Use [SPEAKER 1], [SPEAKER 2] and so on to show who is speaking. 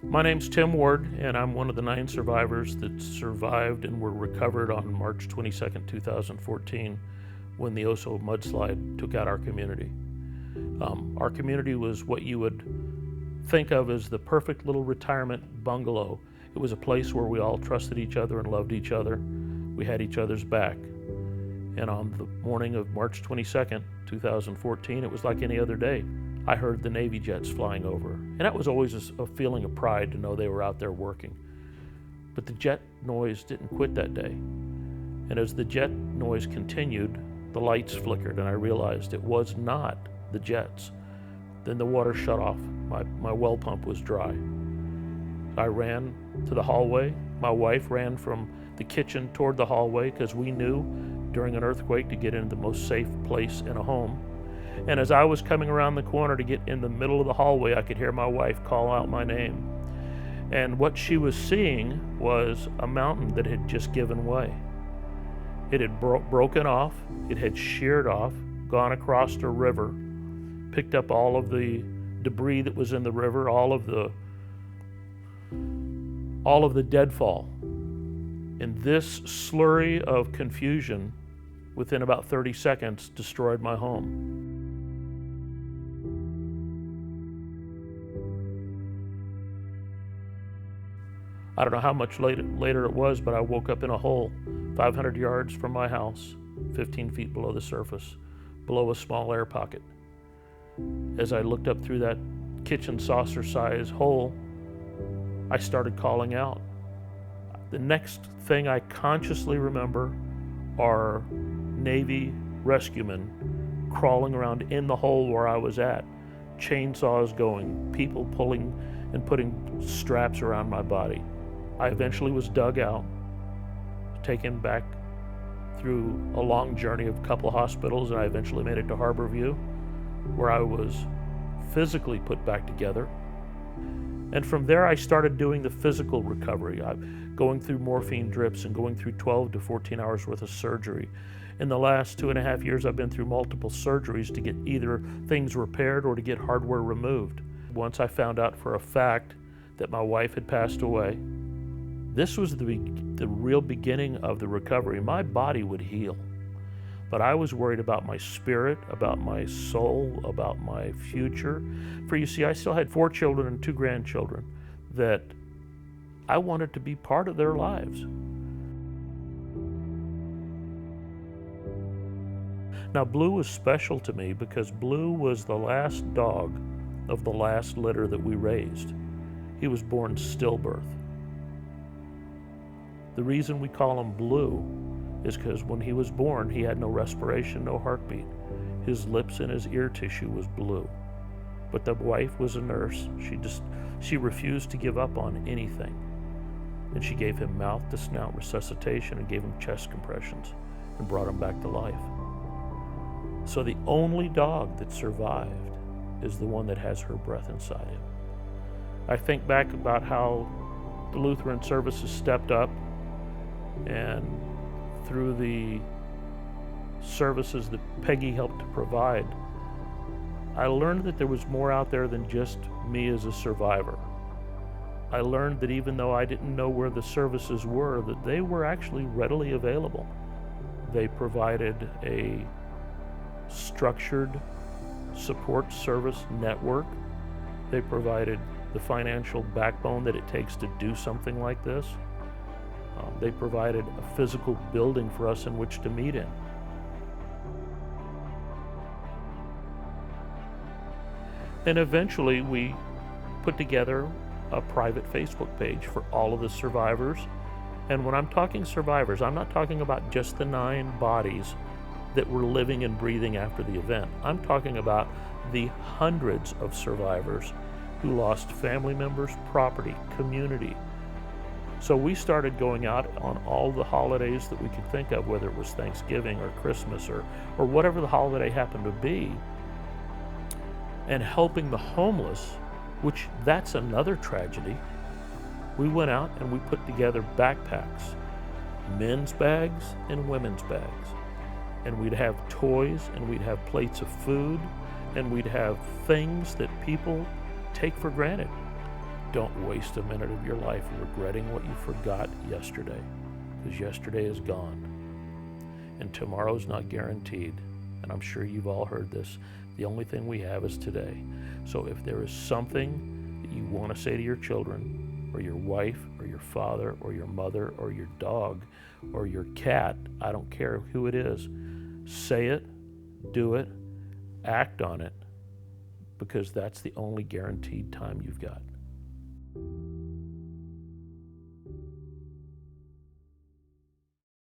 [SPEAKER 1] My name's Tim Ward, and I'm one of the 9 survivors that survived and were recovered on March 22nd, 2014, when the Oso mudslide took out our community. Our community was what you would think of as the perfect little retirement bungalow. It was a place where we all trusted each other and loved each other. We had each other's back. And on the morning of March 22nd, 2014, it was like any other day. I heard the Navy jets flying over, and that was always a feeling of pride to know they were out there working. But the jet noise didn't quit that day. And as the jet noise continued, the lights flickered, and I realized it was not the jets. Then the water shut off. My well pump was dry. I ran to the hallway. My wife ran from the kitchen toward the hallway because we knew during an earthquake to get into the most safe place in a home. And as I was coming around the corner to get in the middle of the hallway, I could hear my wife call out my name. And what she was seeing was a mountain that had just given way. It had broken off, it had sheared off, gone across a river, picked up all of the debris that was in the river, all of the deadfall. And this slurry of confusion, within about 30 seconds, destroyed my home. I don't know how much later it was, but I woke up in a hole 500 yards from my house, 15 feet below the surface, below a small air pocket. As I looked up through that kitchen saucer-sized hole, I started calling out. The next thing I consciously remember are Navy rescuemen crawling around in the hole where I was at, chainsaws going, people pulling and putting straps around my body. I eventually was dug out, taken back through a long journey of a couple hospitals, and I eventually made it to Harborview, where I was physically put back together. And from there, I started doing the physical recovery. I'm going through morphine drips and going through 12 to 14 hours worth of surgery. In the last 2.5 years, I've been through multiple surgeries to get either things repaired or to get hardware removed. Once I found out for a fact that my wife had passed away, this was the real beginning of the recovery. My body would heal, but I was worried about my spirit, about my soul, about my future. For you see, I still had 4 children and 2 grandchildren that I wanted to be part of their lives. Now, Blue was special to me because Blue was the last dog of the last litter that we raised. He was born stillbirth. The reason we call him Blue is because when he was born, he had no respiration, no heartbeat. His lips and his ear tissue was blue. But the wife was a nurse. She refused to give up on anything. And she gave him mouth-to-snout resuscitation and gave him chest compressions and brought him back to life. So the only dog that survived is the one that has her breath inside him. I think back about how the Lutheran services stepped up, and through the services that Peggy helped to provide, I learned that there was more out there than just me as a survivor. I learned that even though I didn't know where the services were, that they were actually readily available. They provided a structured support service network. They provided the financial backbone that it takes to do something like this. They provided a physical building for us in which to meet in. And eventually we put together a private Facebook page for all of the survivors. And when I'm talking survivors, I'm not talking about just the 9 bodies that were living and breathing after the event. I'm talking about the hundreds of survivors who lost family members, property, community. So we started going out on all the holidays that we could think of, whether it was Thanksgiving or Christmas or whatever the holiday happened to be, and helping the homeless, which that's another tragedy. We went out and we put together backpacks, men's bags and women's bags. And we'd have toys and we'd have plates of food and we'd have things that people take for granted. Don't waste a minute of your life regretting what you forgot yesterday, because yesterday is gone. And tomorrow's not guaranteed. And I'm sure you've all heard this. The only thing we have is today. So if there is something that you want to say to your children, or your wife, or your father, or your mother, or your dog, or your cat, I don't care who it is, say it, do it, act on it, because that's the only guaranteed time you've got.